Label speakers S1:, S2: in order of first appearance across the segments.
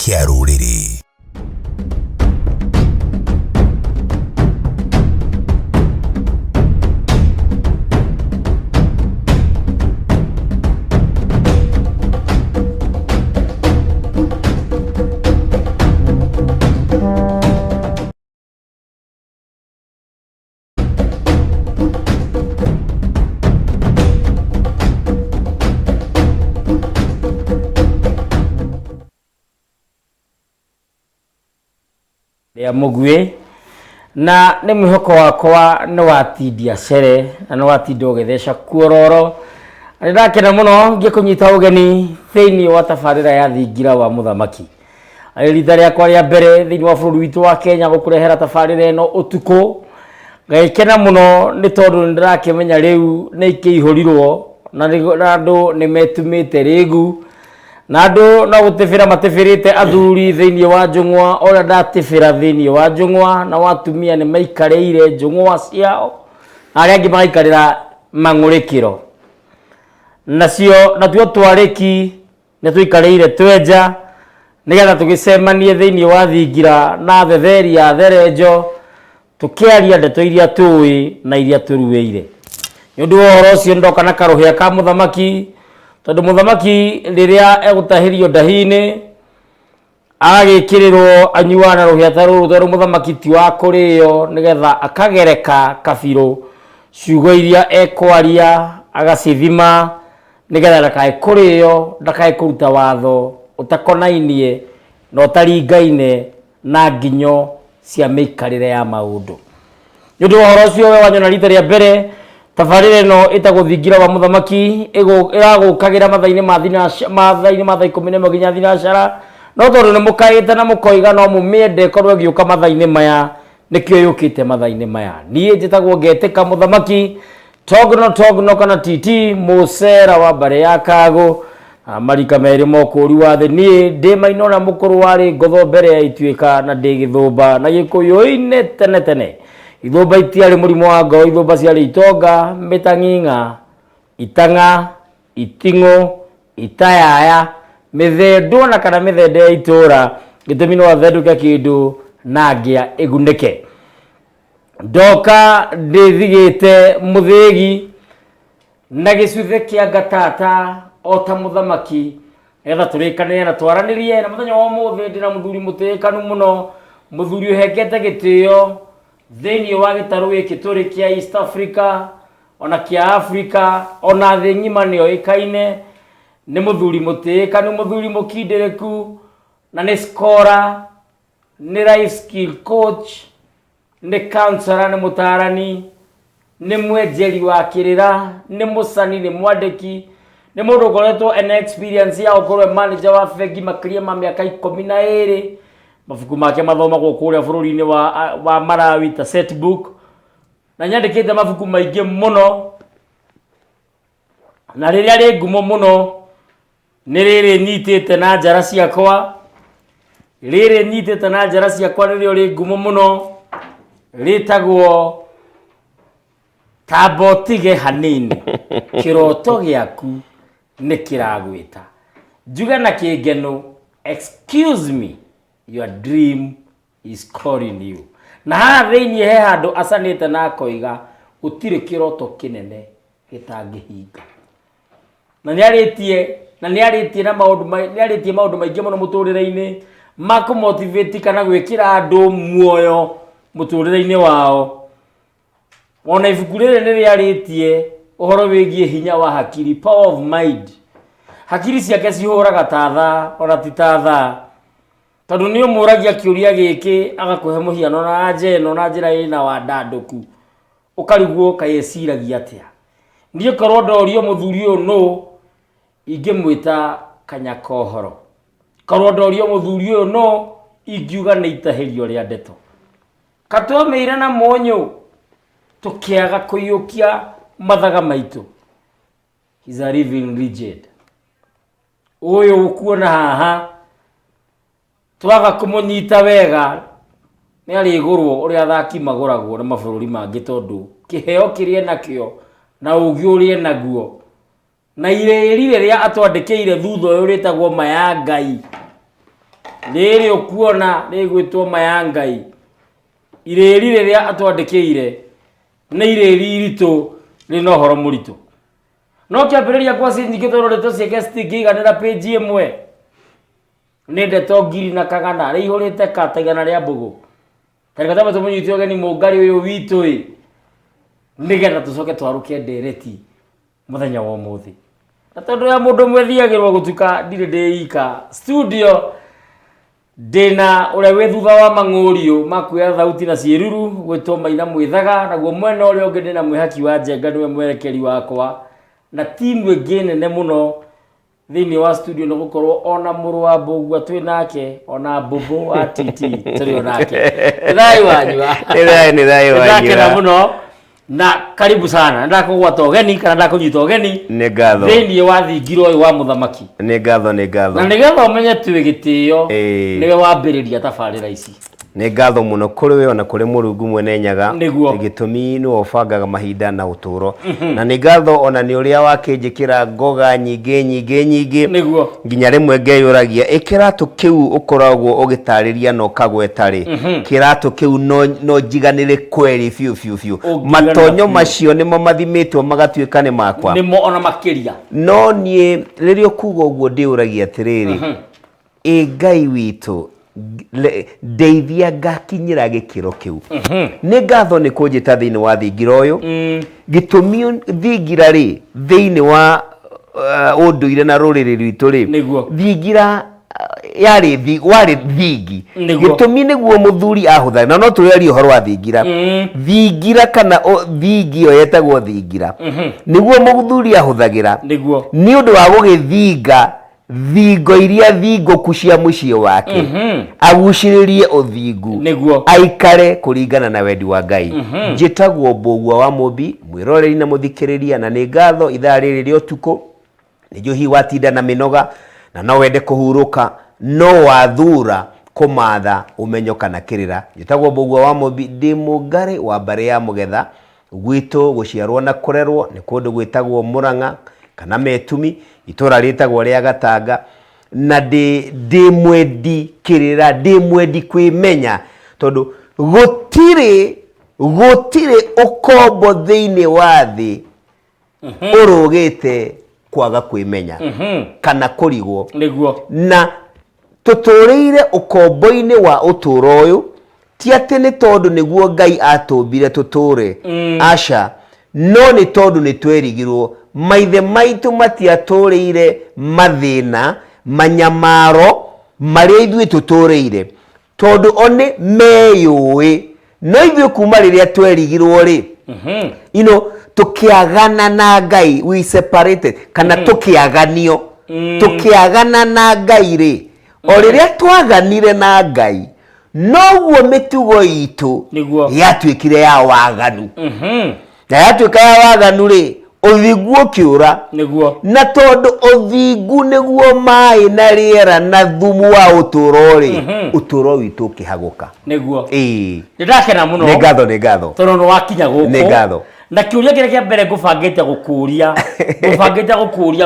S1: kia rũrĩrĩ.
S2: Ya mugwe na nĩ mwĩhoko wakwa nĩ watindia cere na nĩ watinda ũgĩtheca kuororo. Nĩ ndakena mũno ngĩkũnyita ũgeni thĩinĩ wa tabarĩra ya thingira wa mũthamaki. Rita rĩakwa rĩa mbere thĩinĩ wa bũrũri witũ wa Kenya gũkũrehera tabarĩra ĩno ũtukũ. Ngagĩkena mũno nĩ tondũ nĩ ndĩrakĩmenya rĩu nĩ ikĩihũrirwo na andũ nĩ metumĩte rĩgu. Na andũ no gũtĩbĩra matĩbĩrĩte athuri thĩinĩ wa njũng'wa ũrĩa ndatĩbĩra thĩinĩ wa njũng'wa na watumia nĩ maikarĩire njũng'wa ciao na arĩa angĩ magaikarĩra mang'ũrĩkĩro. Nacio natuo twarĩki nĩ tũikarĩire twenja nĩgetha tũgĩcemanie thĩinĩ wa thingira na thetheri ya therenjo tũkĩaria ndeto iria tũĩ na iria tũruĩire. Nĩ ũndũ wa ũhoro ũcio ndoka na karũhĩa ka mũthamaki tondũ mũthamaki rĩrĩa egũtahĩrio ndahi-inĩ agagĩkĩrĩrwo anyuaga na rũhĩa ta rũrũ tondũ mũthamaki ti wa kũrĩo nĩgetha akagereka kabirũ ciugo iria ekwaria agacithima nĩgetha ndakae kũrĩo ndakae kũruta watho ũtakonainie na ũtaringaine na nginyo cia mĩikarĩre ya maũndũ. Nĩ ũndũ wa ũhoro ũcio we wanyona rita rĩa mbere tabarĩra ĩno ĩtagwo thingira wa mũthamaki ĩragũkagĩra mathaa-inĩ ma thaa 11 nginya thinacara, no tondũ nĩ mũkaĩte na mũkoiga no mũmĩende korwo ĩgĩũka mathaa-inĩ maya nĩkĩo yũkĩte mathaa-inĩ maya. Niĩ njĩtagwo Ngetĩka Mũthamaki Togno kana Titi Mũcera wa Mbare ya Kagũ, marika merĩ mokũũri wa thĩ. Niĩ ndĩ Maina ũrĩa mũkũrũ warĩ ngotho mbere ya ituĩka na ndĩ Gĩthũmba na Gĩkũyũ-inĩ tene tene. Ithũmba itiarĩ mũrimũ wa ngoro, ithũmba ciarĩ itonga, mĩtang'ing'a, itang'a, iting'ũ, itayaya, mĩthendo na kana mĩthende ya itũra gĩtũmi no athendũke kĩndũ na ngĩa ĩgunĩke. Ndoka ndĩthigĩte mũthĩgi na gĩcuthe kĩa ngatata o ta mũthamaki etha tũrĩkanĩre na twaranĩrie na mũthenya wa ũmũthĩ ndĩ na mũthuri mũtĩĩkanu mũno, mũthuri ũhengete gĩtĩo thĩinĩ wa gĩtarũ gĩkĩ tũrĩ kĩa East Africa ona kĩa Africa ona thĩ ng'ima nĩ oĩkaine. Nĩ mũthuri mũtĩĩkanu, mũthuri mũkindĩrĩku na nĩ scholar, nĩ life skill coach, nĩ counselor, nĩ mũtaarani, nĩ mwenjeri wa kĩrĩra, nĩ mũcani, nĩ mwandĩki, nĩ mũndũ ũkoretwo ena experience ya gũkorwo manager wa bengi makĩria ma mĩaka 12. Mabuku make mathomagwo kũrĩa bũrũri-inĩ wa Malawi ta Setbook, na nyandĩkĩte mabuku maingĩ mũno, na rĩrĩa rĩ ngumo mũno nĩ rĩrĩ nyitĩte na njara ciakwa, nĩrĩo rĩ ngumo mũno rĩtagwo Tamba ũtige hanini kĩroto gĩaku nĩ kĩragwĩta. Njuge na kĩngeno, excuse me, your dream is calling you. Na haha thĩinĩ he handũ acanĩte na akoiga gũtirĩ kĩroto kĩnene gĩtangĩhinga. Na nĩarĩtie maũndũ maingĩ mũno mũtũrĩre-inĩ ma kũmotivate kana gwĩkĩra andũ muoyo mũtũrĩre-inĩ wao. Ona ibuku rĩrĩ nĩ rĩarĩtie ũhoro wĩgiĩ hinya wa hakiri, power of mind. Hakiri ciake cihũraga ta thaa ona ti ta thaa, tondũ nĩ ũmũragia kĩũria gĩkĩ agakũhe mũhiano na njeno na njĩra ĩna wandandũku ũkarigwo kaĩciragia atĩa. Niĩ korwo ndorio mũthuri ũyũ nũ ingĩmwĩta Kanyakohoro, korwo ndorio mũthuri ũyũ nũ ingiuga nĩ itahĩrio rĩa ndeto. Katwamĩire na mũnyũ tũkĩaga kũiyũkia mathaga maitũ. He's a living legend. Ũyũ ũkuona haha twaga kũmũnyita wega nĩ arĩgũrwo ũrĩa athaki magũragwo na mabũrũri mangĩ, tondũ kĩheo kĩrĩa nakĩo na ũgĩ ũrĩa naguo na irĩri rĩrĩa atwandĩkĩire thutha ũyũ rĩtagwo Mayangai riri ukuona rigwitwo Mayangai ireri riria atwandikiire ni ireri iritu rina horo muritu no kiambiriria kwa sinjike tororete ciake citingiganira page imwe ni ndeto ngiri na kagana rihurite kategana ria mbugu tarika tama tumunyitio gani mungari uyu witu nigetha tucoke twaruke ndereti muthenya wa muthi na tondu ya mundu mwethiagirwo gutuka ndire ndeika studio dena uria we thutha wa mangurio makuya thauti na ciiruru gwitwo Maina Mwithaga naguo mwena uria ungi ndina mwihaki wa Njenga niwe mwerekeri wakwa na timu ingi nene muno thini wa studio no gukorwo ona muru wa Mbugua twi nake ona Mbubu wa Titi turi onake thai wanyu
S1: ni thai wanyu
S2: na muno na karibu sana ndakugwata ogeni kana ndakunyita ogeni
S1: ni ngatho
S2: thini wa thingiro uyu wa muthamaki
S1: ni ngatho
S2: na nigetha umenye twi gitio niwe wambiriria tabarira ici
S1: ni ngatho muno kuri we ona kuri Murungu mwene nyaga
S2: gitumi
S1: ni wobangaga mahinda na uturo na ni ngatho ona ni uria wakinjikira ngoga nyingi
S2: niguo
S1: nginya rimwe ngeyuragia ikiratu kiu ukoragwo ugitariria no kagwetari kiratu kiu no jiganire kweri fiu matonyo macio nimo mathimitwo magatuika ni makwa
S2: nimo ona makiria
S1: no nie ririo kugo uguo ndiuragia atiriri Ngai witu ndeithia ngakinyira gikiro kiu ni ngatho ni kunjita thiini wa thingira uyu gitumi thingira ri thiini wa unduire na ruriri rwitu ri thingira yari wari thingi gitumi niguo muthuri ahuthagira no tureri uhoro wa thingira thingira kana thingi yo yetagwo thingira niguo muthuri ahuthagira ni undu wa gugithinga thingo iria thingoku cia muciĩ wake agucĩrĩrie uthingu aikare kuringana na wendi wa Ngai njĩtagwo Mbugua wa Mũmbi mwĩroreri na mũthikĩrĩria na nĩ ngatho ithaa rĩrĩ rĩa ũtukũ nĩjo hi watinda na mĩnoga na no wende kũhurũka no wathura kũmatha ũmenyo kana kĩrĩra njĩtagwo Mbugua wa Mũmbi ndĩ mũngari wa mbarĩ ya Mũgetha gwitũ gũciarwo na kũrerwo nĩ kũndũ gwĩtagwo Mũrang'a kana Metumi itora ritagwo ria Gatanga na ndi mwendi kirira ndi mwendi kwimenya tondu gutire ukombo thiini wa thi urugite kwaga kwimenya kana kurigwo na tuturire ukombo-ini wa uturo uyu ti ati ni tondu niguo Ngai atumbire tuture aca no ni tondu ni twerigirwo maithe maitu matiatũrĩire mathĩna manyamaro marĩa ithuĩ tũtũrĩire tondu one meyũĩ no ithuĩ kuma rĩrĩa twerigirwo rĩ tũkĩagana na Ngai we separated kana tũkĩaganio tũkĩagana na Ngai rĩ o rĩrĩa twaganire na Ngai noguo mĩtugo itũ yatuĩkire ya waganu na yatuĩka ya waganu rĩ uthingu kiura na tondu uthingu niguo mai na riera na thumu wa uturo ri uturo witu kihaguka
S2: niguo ndakena muno
S1: ni ngatho
S2: tondu no wakinya guku
S1: ni ngatho
S2: na kiuria kire kia mbere ngubangite gukuria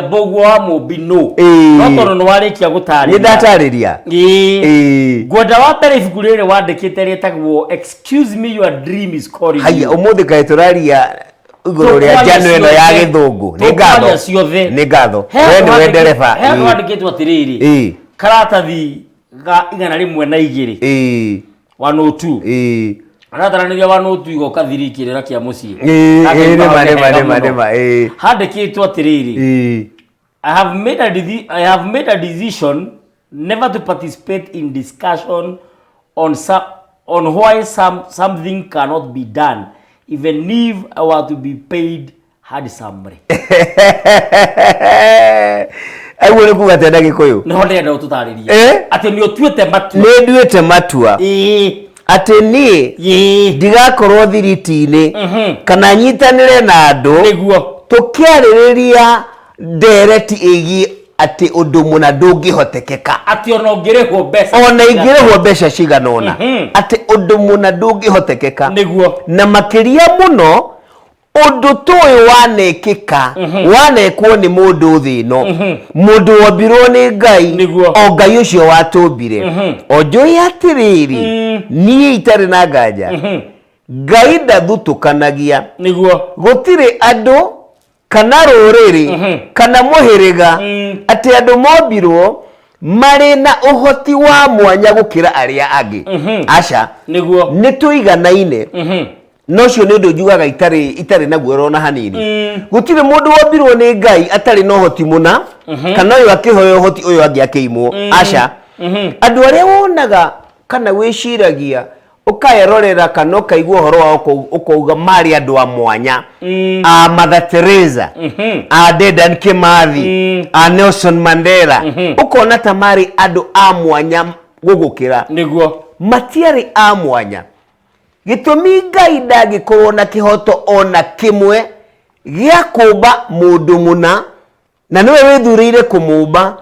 S2: Mbugua wa Mũmbi no tondu no warikia gutariria
S1: ni ndatariria
S2: ngwenda wa mbere ibuku riri wandikite ritagwo Excuse Me Your Dream Is Calling You
S1: haya umuthi kai turaria iguru ria njano ino ya githungu ni ngatho we ndereba
S2: wandikitwo atiriri karatathi ga 102 102 arataranĩria wanotu kathirikĩrĩra kia muciĩ handĩkĩtwo atĩrĩrĩ I have made a decision never to participate in discussion on why something cannot be done even if I were to be paid handsomely.
S1: Aguo nĩ kuga tena Gĩkũyũ
S2: no ndenda ũtũtarĩrie atĩ nĩ ũtuĩte matua
S1: nĩ nduĩte matua ati ni ndigakorwo thiriti-ini kana nyitanire na andu tukiaririria ndereti igi ati undu muna ndungihotekeka
S2: ati ona ngirihwo
S1: mbeca ciganona ati undu muna ndungihotekeka na makiria muno undu toy wanekika wanekwo ni mundu thino mundu wambirwo ni Ngai o Ngai ucio watumbire onjoi atiriri nie itari na nganja Ngai ndathutukanagia niguo gutire andu kana ruriri kana muhiriga ati andu mombirwo mari na uhoti wa mwanya gukira aria angi aca niguo nituiganaine no cio ni undu njugaga itari na guoro na hanini gutire mundu wombirwo ni Ngai atari no hoti muna kana uyu akihoya hoti uyu angi akiimwo aca andu aria wonaga kana wiciragia ukayerorera kana ukaigua horo wa ukauga mari andu a mwanya a Mother Teresa a Dedan Kimathi a Nelson Mandela ukona ta mari andu a mwanya gugukira niguo matiari a mwanya gitumi Ngai ndagikorwo na kihoto ona kimwe gia kumba mundu muna na niwe withurire kumumba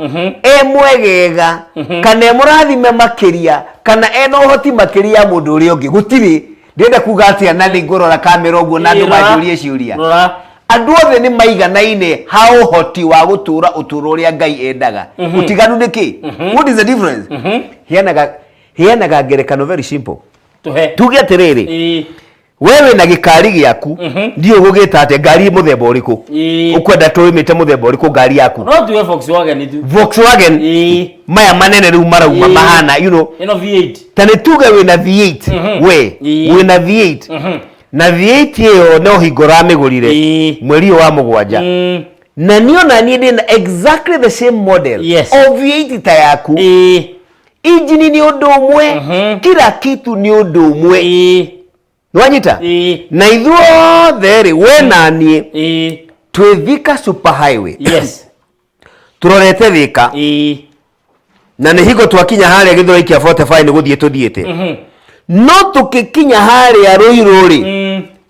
S1: mwegega kana murathime makiria kana eno hoti makiria mundu uri ungi gutiri ndenda kuga atia na ni ngorora kamera uguo na andu majurie ciuria andu othe ni maiganaine ha uhoti wa gutura uturo uria Ngai endaga utiganu niki what is the difference hianaga ngerekano very simple tuge atiriri wewe na gikari giaku ndio gugita ate ngari muthemba uriku ukwenda tuimite muthemba uriku ngari yaku
S2: no tuwe
S1: Volkswagen maya manene riu marauma mahana you know
S2: ino V8
S1: tane tuge we na V8 we na V8 na V8 iyo no hingora migurire mweri wa mugwanja na niona ni ndina exactly the same model of V8 ta yaku engine ni undu umwe kila kitu ni undu umwe nwanyita na ithuothe we na nie twithika super highway turorete thika na ni higo twakinya haria githoro kia 45 ni guthie tuthiete no tukikinya haria ruiruri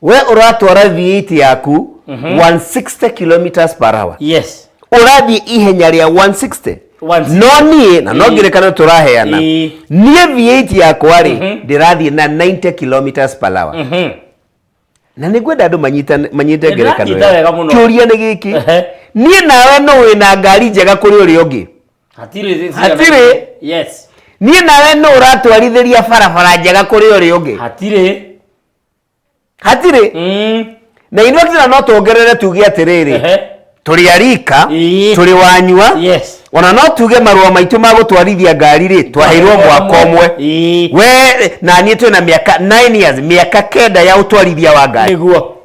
S1: we uratwara V8 yaku 160 km/h urathie ihenya ria 160 no nie na no ngirekana turaheana nie V8 yakwa ri ndirathie na 90 km/h na nigwenda andu manyite ngerekano kiuria ni giki nie nawe no wina ngari njega kuri uri ungi hatire nie nawe no uratwarithiria barabara njega kuri uri ungi hatire na inokira no tuongerere tuge atiriri turi arika turi wanyua ona no tuge marua maitu ma gutwarithia ngari ri twaheirwo mwaka umwe we na nie twina miaka 9 years miaka kenda ya utwarithia wa ngari niguo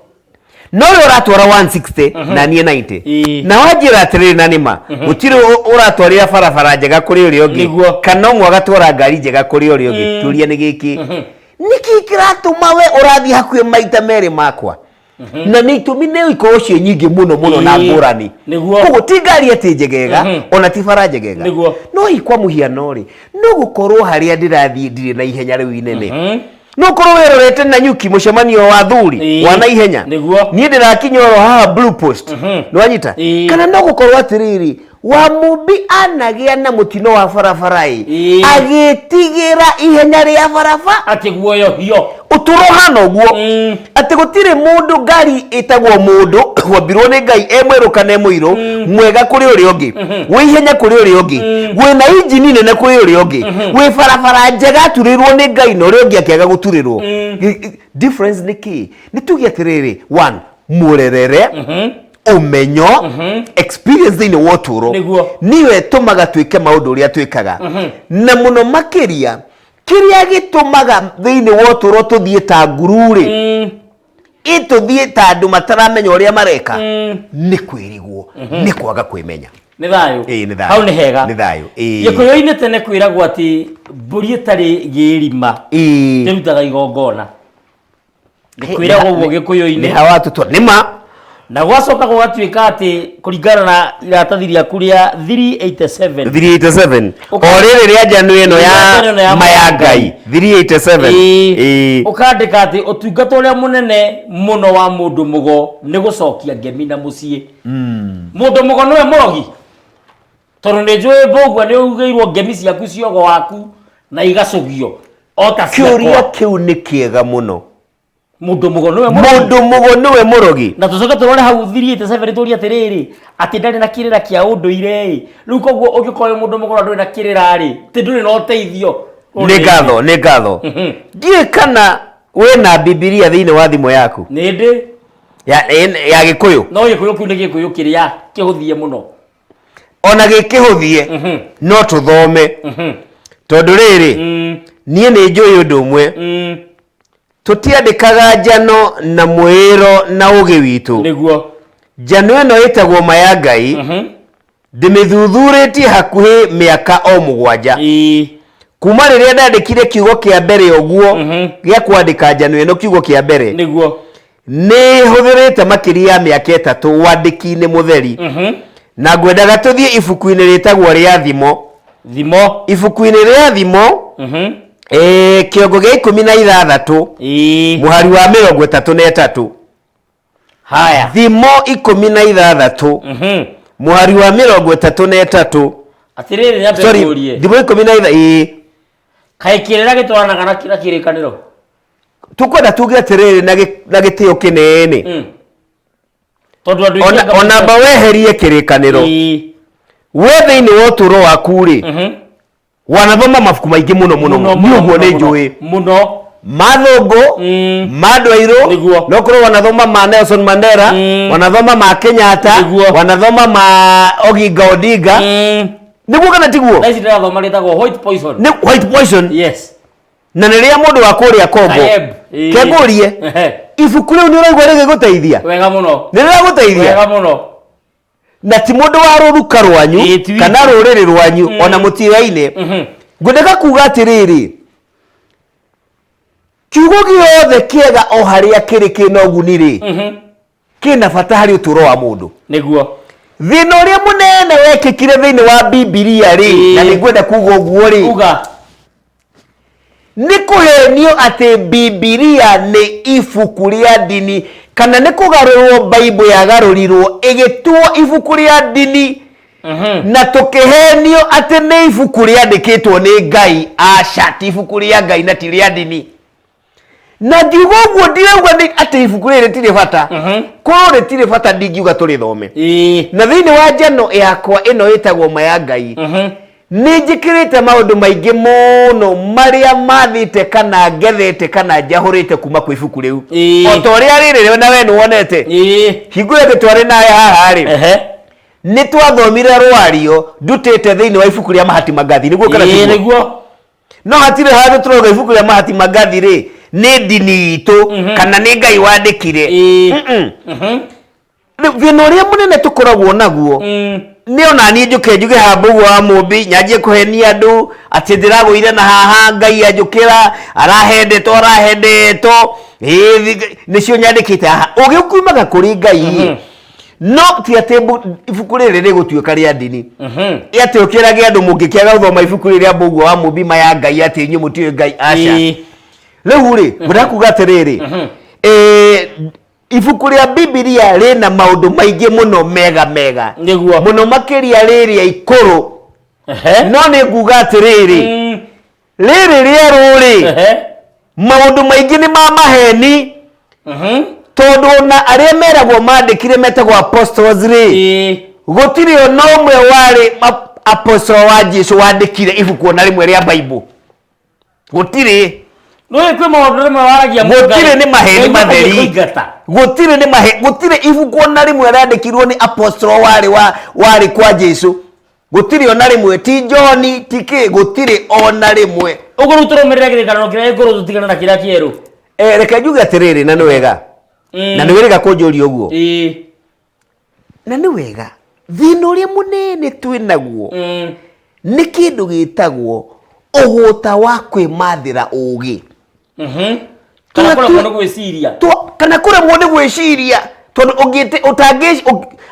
S1: no uratwara 160 na nie 90 na wajira atiriri na nima gutiri uratwarira barabara njega kuri uri ungi kana umwe agatwara ngari njega kuri uri ungi turia ni giki niki kiratuma we urathi hakuye maita meri makwa na ni tumine iko cio nyingi muno na ngurani koguo ti ngari ati njegega ona ti bara njegega no ikwa muhiano ri no gukorwo haria ndirathie ndire na ihenya riu inene no korwo werorete na nyuki mucemanio wa thuri wa na ihenya nie ndirakinyoro ha blue post nwanyita kana no gukorwo atiriri wa mubi anagia na mutino wa barabarai agitigira ihenya ria barabara
S2: ati guoyo hio
S1: uturo hano guo ati gutire mundu ngari itagwo mundu wambirwo ni Ngai emweru kana emwiru mwega kuri uri ungi wi ihenya kuri uri ungi wi na engine nene kuri uri ungi wi barabara njega turirwo ni Ngai no uri ungi akiaga guturirwo difference niki nitugia tiriri one murerere umenyo experience ni woturo niwe tumaga twike maundu uria twikaga na muno makiria kiria gitumaga thiini woturo tuthie ta ngururi ituthie ta andu mataramenya uria mareka ni kwirigwo ni kwaga kwimenya
S2: ni thayo hau ni hega ni thayo gikuyu-ini tene kwiragwo ati mburi itari girima irutaga igongona kwiragwo uguo gikuyu-ini
S1: ni hawatu tu nima
S2: na gwacoka gugatuika ati kuringana na iratathi riaku ria 387
S1: oriri ria njanu ino ya mayangai 387
S2: ukandika ati utungata uria munene muno wa mundu mugo ni gucokia ngemi na mucii mundu mugo niwe murogi tondu ni njui mbogwa ni ugeirwo ngemi ciaku ciogo waku na igacugio ota
S1: kiuria kiu ni kiega muno
S2: Mundu mugo niwe
S1: murogi
S2: na tucoke turore hau thiriite severitory atiriri ati ndari na kirira kia unduire riu koguo ugikoyo mundu mugo nduri na kirira ri ti nduri no teithio
S1: nĩ ngatho ndiĩ kana wĩna Bibilia thĩinĩ wa thimũ yaku
S2: nĩ ndĩ
S1: ya Gĩkũyũ
S2: no Gĩkũyũ kĩu nĩ Gĩkũyũ kĩrĩa kĩhũthie mũno
S1: ona gĩkĩhũthie no tũthome tondũ rĩrĩ niĩ nĩ njũĩ ũndũ ũmwe tũtiandĩkaga njano na mwĩro na ũgĩ witũ
S2: nĩguo
S1: njano ĩno ĩtagwo ma ya Ngai ndĩmĩthuthurĩtie hakuhĩ mĩaka o 7 kuma rĩrĩa ndandĩkire kiugo kĩa mbere ũguo gĩa kwandĩka njano ĩno kiugo kĩa mbere
S2: nĩguo
S1: nĩ hũthĩrĩte makĩria ya mĩaka 3 wandĩki-inĩ mũtheri na ngwendaga tũthiĩ ibuku-inĩ rĩtagwo rĩa thimo ibuku-inĩ rĩa thimo kĩongo gĩa 16 mũhari wa 33
S2: haya
S1: thimo 16 mũhari wa 33
S2: atirĩrĩ nĩ ambĩrĩrie
S1: thimo 16
S2: kaĩ kĩrĩra gĩtwaranaga na kĩrĩkanĩro
S1: tukwenda tuge atirĩrĩ na gĩtĩo kĩnene
S2: tondũ andũ
S1: ona ba weherie kĩrĩkanĩro we thĩinĩ wa ũtũũro waku rĩ wanathoma mabuku maingĩ mũno nĩ ũguo nĩ njũĩ
S2: mũno
S1: mathũngũ ma andũ airũ no korwo wanathoma ma Nelson Mandela wanathoma ma Kenyatta wanathoma ma Oginga Odinga nĩguo kana tiguo
S2: na ici ndĩrathoma rĩtagwo
S1: white poison
S2: yes
S1: na rĩrĩa mũndũ wa kũrĩa Kongo kengũrie ibuku rĩu nĩ ũraigua rĩgĩgũteithia
S2: wega mũno
S1: nĩ rĩragũteithia
S2: wega mũno
S1: na ti mũndũ wa rũruka rwanyu kana rũrĩrĩ rwanyu ona mũtiraine ngwendeka kuga atĩrĩrĩ kiugo gĩothe kĩega o harĩa kĩrĩ kĩna ũguni rĩ kĩna bata harĩ ũtũũro wa mũndũ
S2: nĩguo
S1: thĩna ũrĩa mũnene wekĩkire thĩinĩ wa Bibilia rĩ na nĩ ngwenda kuga ũguo rĩ nĩ kũhenio atĩ Bibilia nĩ ibuku rĩa ndini kana nĩ kũgarũrwo Bible yagarũrirwo ĩgĩtuo ibuku rĩa ndini na tũkĩhenio atĩ nĩ ibuku rĩandĩkĩtwo nĩ Ngai aca ti ibuku rĩa Ngai na ti rĩa ndini na ngiuga ũguo ndirauga atĩ ibuku rĩrĩ rĩtirĩ bata korwo rĩtirĩ bata ndingiuga tũrĩthome na thĩinĩ wa njano yakwa ĩno ĩtagwo ma ya Ngai nĩ njĩkĩrĩte maũndũ maingĩ mũno marĩa mathĩte kana ngethete kana njahũrĩte kuma kwĩ ibuku rĩu o ta ũrĩa rĩrĩ na we nĩ wonete hingũre gĩtwarĩ nawe haha rĩ nĩ twathomire rwario ndutĩte thĩinĩ wa ibuku rĩa Mahatma Gandhi nĩguo kana
S2: nĩguo
S1: no hatirĩ handũ tũroga ibuku rĩa Mahatma Gandhi rĩ nĩ ndini itũ kana nĩ Ngai wandĩkire thĩna ũrĩa mũnene tũkoragwo naguo nĩ ona niĩ njũke njuge hamba ũguo wa mũmbi nyanjie kũhenia andũ atĩ ndĩragũire na haha Ngai anjũkĩra arahendetwo nĩcio nyandĩkĩte haha ũgĩ ũkiumaga kũrĩ Ngai no ti atĩ ibuku rĩrĩ rĩgũtuĩka rĩa ndini atĩ ũkĩrage andũ mũngĩkĩaga gũthoma ibuku rĩrĩ rĩa ũguo wa mũmbi ma ya Ngai atĩ inyuĩ mũtiũĩ Ngai aca rĩu rĩ ngwenda kuga atĩrĩrĩ ibuku rĩa Bibilia rĩna maũndũ maingĩ mũno mega mũno makĩria rĩrĩa ikũrũ no nĩ nguga atĩrĩrĩ rĩrĩ rĩerũ rĩ maũndũ maingĩ nĩ ma maheni tondũ ona arĩa meragwo mandĩkire metagwo apostles rĩ gũtirĩ ona ũmwe warĩ apostle wa Jesũ wandĩkire ibuku ona rĩmwe rĩa Bible gũtirĩ gũtirĩ nĩ maheni matheri gũtirĩ ibuku ona rĩmwe rĩandĩkirwo nĩ apostle warĩ kwa Jesũ gũtirĩ ona rĩmwe ti John ti kĩ gũtirĩ ona rĩmwe
S2: ũguo rĩu tũrũmĩrĩre kĩrĩkanĩro kĩrĩa igũrũ tũtigane na kĩrĩa kĩerũ
S1: reke njuge atĩrĩrĩ na nĩ wega na nĩ wĩrĩga kũnjũria ũguo na nĩ wega thĩna ũrĩa mũnene twĩ naguo nĩ kĩndũ gĩtagwo ũgũta wa kwĩmathĩra ũgĩ kana kũremwo nĩ gwĩciria tondũ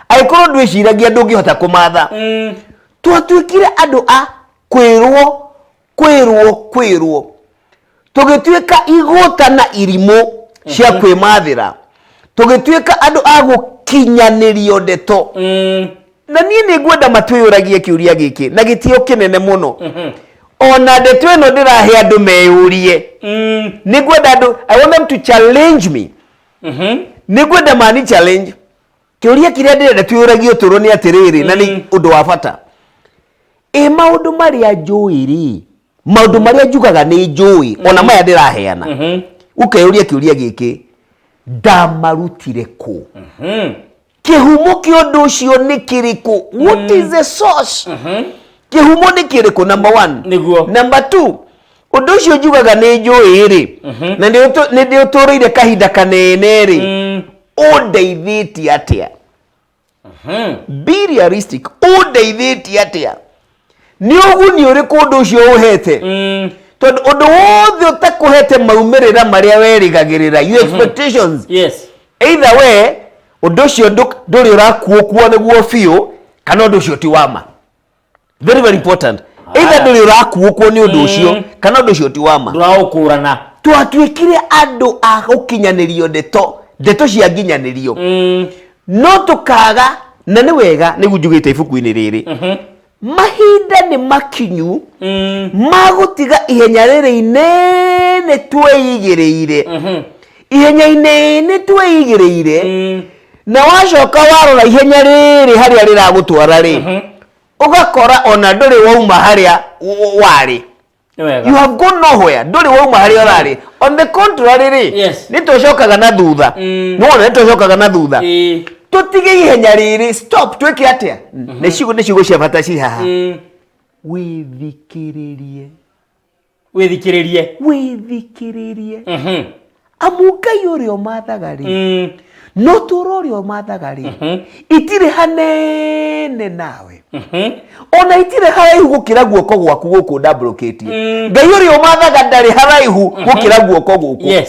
S1: angĩkorwo ndwĩciragia ndũngĩhota kũmatha twatuĩkire andũ a kwĩrwo tũgĩtuĩka igũta na irimũ cia kwĩmathĩra tũgĩtuĩka andũ a gũkinyanĩrio ndeto na niĩ nĩ ngwenda matwĩyũragie kĩũria gĩkĩ na gĩtĩo kĩnene mũno ona ndeto ĩno ndĩrahe andũ meyũrie nĩngwenda andũ I want them to challenge me nĩngwenda mani challenge kĩũria kĩrĩa ndĩrenda twĩyũragie ũtũũro nĩ atĩrĩrĩ na nĩ ũndũ wa bata maũndũ marĩa njũĩ rĩ maũndũ marĩa njugaga nĩ njũĩ ona maya ndĩraheana ukeyũria kĩũria gĩkĩ ndamarutire kũ kĩhumo kĩa ũndũ ũcio nĩ kĩrĩkũ what is the source kĩhumo nĩ kĩrĩkũ number 1 number 2 ũndũ ũcio njugaga nĩ njũĩ rĩ na nĩ ndĩũtũũrĩire kahinda kanene rĩ ũndeithĩtie atĩa be realistic ũndeithĩtie atĩa nĩ ũguni ũrĩkũ ũndũ ũcio ũhete tondũ ũndũ wothe ũtakũhete maumĩrĩra marĩa werĩgagĩrĩra your expectations either we ũndũ ũcio ndũrĩ ũrakuokuo nĩguo biũ kana ũndũ ũcio ti wama very very important either ndũrĩ ũrakuokuo nĩ ũndũ ũcio kana ũndũ ũcio ti wama
S2: ndũraũkũrana
S1: twatuĩkire andũ a gũkinyanĩrio ndeto cia nginyanĩrio no tũkaga na nĩ wega nĩguo njugĩte ibuku-inĩ rĩrĩ mahinda nĩ makinyu magũtiga ihenya rĩrĩ inene twĩigĩrĩire ihenya inene twĩigĩrĩire na wacoka warora ihenya rĩrĩ harĩa rĩragũtwara rĩ ũgakora ona ndũrĩ wauma harĩa warĩ you have gone nowhere ndũrĩ wauma harĩa ũrarĩ on the contrary rĩ nĩ tũcokaga na thutha nĩ tũcokaga na thutha tutige ihenya rĩrĩ stop twĩke atĩa nĩ ciugo cia bata ci haha wĩthikĩrĩrie amu Ngai ũrĩa ũmathaga rĩ no tũũro ũrĩa ũmathaga rĩ itirĩ hanene nawe ona itirĩ haraihu gũkĩra guoko gwaku gũkũ ndambũrũkĩtie Ngai ũrĩa ũmathaga ndarĩ haraihu gũkĩra guoko gũkũ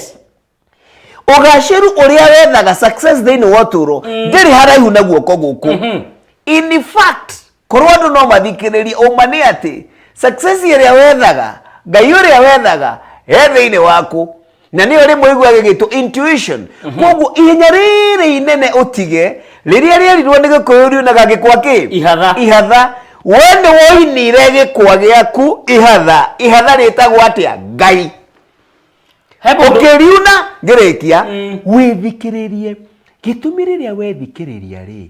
S1: ũgacĩru ũrĩa wethaga success thĩinĩ wa ũtũũro ndĩrĩ haraihu na guoko gũkũ in fact korwo andũ no mathikĩrĩrie ũma nĩ atĩ success ĩrĩa wethaga Ngai ũrĩa wethaga thĩinĩ waku na nĩ ũrĩ mũigua gĩgĩtwo intuition koguo ihenya rĩrĩ inene ũtige rĩrĩa rĩerirwo nĩ gĩkũyũ riunaga gĩkwa kĩ ihatha we nĩ woinire gĩkwa gĩaku ihatha rĩtagwo atĩa Ngai ũkĩriuna ngĩrĩkia wĩthikĩrĩrie gĩtũmi rĩrĩa wethikĩrĩria rĩ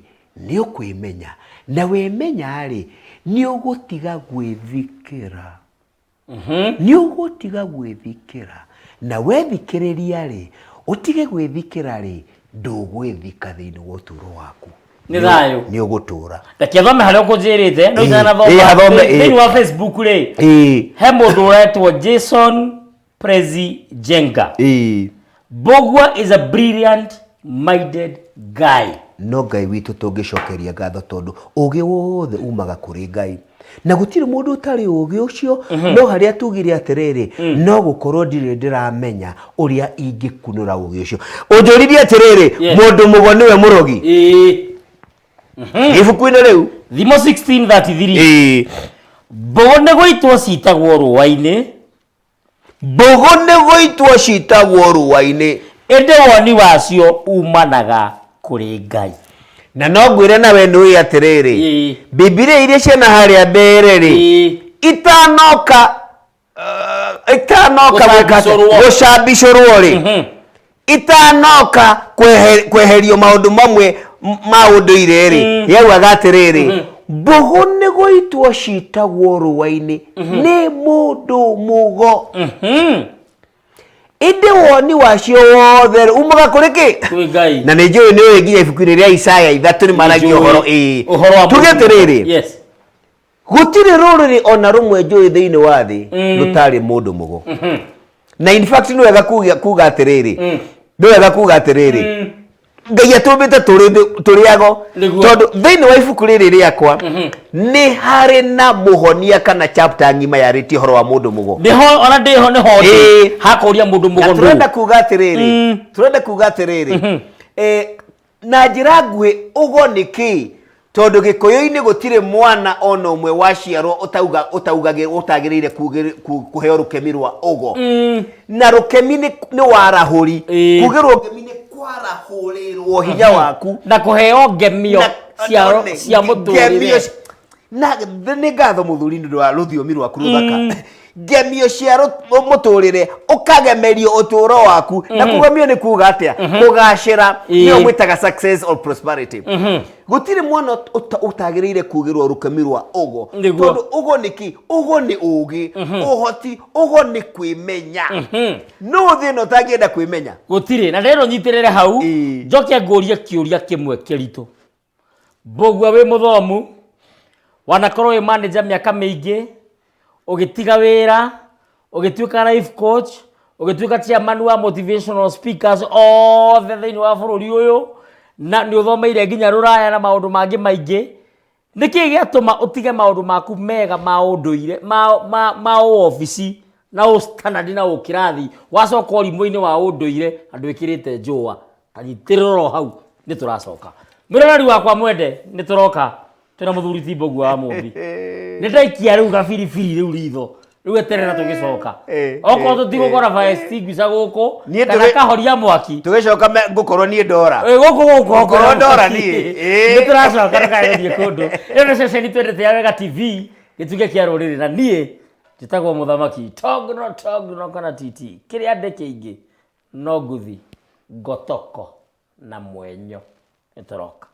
S1: nĩ ũkwĩmenya na wemenya rĩ nĩ ũgũtiga gwĩthikĩra na wethikĩrĩria rĩ ũtige gwĩthikĩra rĩ ndũgwĩthika thĩinĩ wa ũtũũro waku
S2: nĩ thayũ
S1: nĩ ũgũtũũra
S2: reke thome harĩa ũkũnjĩrĩte no thome thĩinĩ wa Facebook rĩ he mũndũ ũretwo Jason Prezi Jenga Mbũgua is a brilliant minded guy
S1: no Ngai witũ tũngĩcokeria ngatho tondũ ũgĩ wothe umaga kũrĩ Ngai na gũtirĩ mũndũ ũtarĩ ũgĩ ũcio no harĩa tugire atĩrĩrĩ no gũkorwo ndirĩ ndĩramenya ũrĩa ingĩkunũra ũgĩ ũcio ũnjũririe atĩrĩrĩ mũndũ mũgo nĩwe mũrogi ibuku-inĩ rĩu
S2: Thimo 16:33 Mbũgũ nĩ gũitwo citagwo rũũa-inĩ ĩndĩ woni wacio umanaga kũrĩ Ngai
S1: na no ngwĩre nawe nĩũĩ atĩrĩrĩ Bibilia iria ciana harĩa mbere rĩ itanoka gũcambicũrwo rĩ itanoka kweherio maũndũ mamwe ma ũndũire rĩ yaugaga atĩrĩrĩ mbũgũ nĩ gũitwo citagwo rũũa-inĩ nĩ mũndũ mũgo ĩndĩ woni wacio wothe umaga kũrĩ kĩ na nĩ njũĩ nĩũĩ nginya ibuku-inĩ rĩa Isaya 3 nĩ maragia ũhoro tuge atĩrĩrĩ gũtirĩ rũrĩrĩ ona rũmwe njũĩ thĩinĩ wa thĩ rũtarĩ mũndũ mũgo na in fact nĩ wega kuga atĩrĩrĩ Ngai atũmbĩte tũrĩago tondũ thĩinĩ wa ibuku rĩrĩ rĩakwa nĩ harĩ na mũhonia kana chapter ng'ima yarĩtie ũhoro wa mũndũ mũgo
S2: ona ndĩho nĩho hakũria mũndũ mũgo
S1: turenda kuga atĩrĩrĩ na njĩra nguhĩ ũgo nĩ kĩ tondũ gĩkũyũ-inĩ gũtirĩ mwana ona ũmwe waciarwo ũtagĩrĩire kũheo rũkemi rwa ũgo na rũkemi nĩ warahũri kugĩrwo rũkemi nĩ kwarahũrĩrwo hinya waku
S2: na kũheo ngemio cia mũtũrĩre
S1: na nĩ ngatho mũthuri nĩ ũndũ wa rũthiomi rwaku rũthaka gemio cia mũtũrĩre ũkagemerio ũtũũro waku na kũgemio nĩ kuuga atĩa kũgacĩra nĩyo mwĩtaga success or prosperity gũtirĩ mwana ũtagĩrĩire kuugĩrwo rũkemi rwa ũgo tondũ ũgo nĩki ũgo nĩ ũũgĩ ũhoti ũgo nĩ kwĩmenya no thĩna ũtangĩenda kwĩmenya
S2: gũtirĩ na rero nyitĩrĩre hau njoke ngũrie kĩũria kĩmwe kĩritũ mbũgua wĩ mũthomu wanakorwo wĩ manager mĩaka mĩingĩ ũgĩtiga wĩra ũgĩtuĩka life coach ũgĩtuĩka chairman wa motivational speakers othe thĩinĩ wa bũrũri ũyũ na nĩ ũthomeire nginya rũraya na maũndũ mangĩ maingĩ nĩkĩ gĩatũma ũtige maũndũ maku mega ma ũndũire ma ofici na standard na ũkĩrathi wacoka ũrimũ-inĩ wa ũndũire andũ ĩkĩrĩte njũa anyitĩrĩrwo hau nĩ tũracoka mũroreri wakwa mwende nĩ tũroka tena mũthuri ti Mbũgua wa Mũmbi nĩ ndaikia rĩu gabiribiri rĩu ritho rĩu eterera tũgĩcoka okorwo tũtigũkora fire extinguisher gũkũ kana kahoria mwaki
S1: tũgĩcoka ngũkorwo niĩ ndora
S2: gũkũ
S1: ndora niĩ
S2: nĩ tũracoka tũkagerie kũndũ ĩyo nĩ ceceni twendete ya Wega TV gĩtuge kĩa rũrĩrĩ na niĩ njĩtagwo mũthamaki Togno kana titi kĩrĩa ndĩ kĩingĩ no ngũthi ngotoko na mwenyo nĩ tũroka